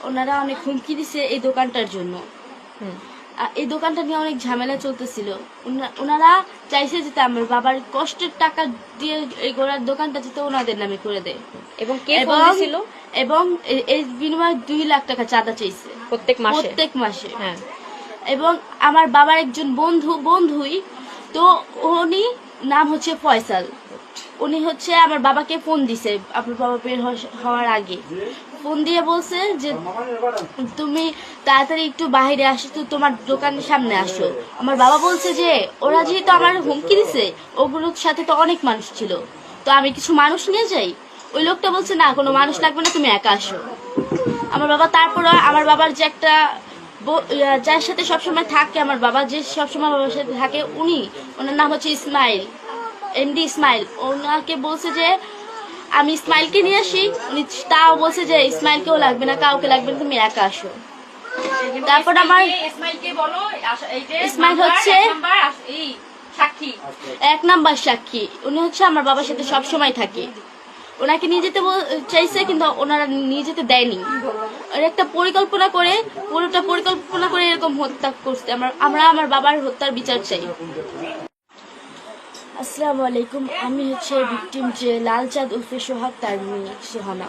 ওনারা অনেক হুমকি দিছে এই দোকানটার জন্য। এই দোকানটা নিয়ে অনেক ঝামেলা চলতেছিল। ওনারা চাইছে যে আমার বাবার কষ্টের টাকা দিয়ে এই গোড়ার দোকানটা যাতে ওনাদের নামে করে দেয়। এবং কে ফোন দিছিল? এবং এই বিনিময়ে 2 লাখ টাকা চাঁদা চাইছে প্রত্যেক মাসে। হ্যাঁ। এবং আমার বাবার একজন বন্ধুই তো, উনি নাম হচ্ছে ফয়সাল। উনি হচ্ছে আমার বাবাকে ফোন দিছে আপনার বাবা বের হওয়ার আগে, ফোন দিয়ে বলছে যে তুমি তাড়াতাড়ি একটু বাইরে আসো, তো তোমার দোকানের সামনে আসো। আমার বাবা বলছে যে ওরা যেহেতু আমার হুমকি দিছে, ওগুলোর সাথে তো অনেক মানুষ ছিল, তো আমি কিছু মানুষ নিয়ে যাই। ওই লোকটা বলছে না, কোনো মানুষ লাগবে না, তুমি একা আসো। আমার বাবা তারপরে আমার বাবার যে একটা যার সাথে সবসময় থাকে, আমার বাবা যে সবসময় বাবার সাথে থাকে, ওনার নাম হচ্ছে ইসমাইল, এমডি ইসমাইল। ওনাকে বলছে যে আমি ইসমাইলকে নিয়ে আসি, উনি তাও বলছে যে ইসমাইলকেও লাগবে না, কাউকে লাগবে না, তুমি একা আসো। তারপর আমার ইসমাইল হচ্ছে 1 নাম্বার সাক্ষী। উনি হচ্ছে আমার বাবার সাথে সবসময় থাকে। ওনাকে নিয়ে যেতে চাইছে, কিন্তু ওনারা নিয়ে যেতে দেয়নি। একটা পুরোটা পরিকল্পনা করে এরকম হত্যা করছে। আমরা আমার বাবার হত্যার বিচার চাই। আসসালামু আলাইকুম, আমি হচ্ছে ভিকটিম যে লালচাঁদ উর্ফে সোহাগ, তার মেয়ে সোহানা।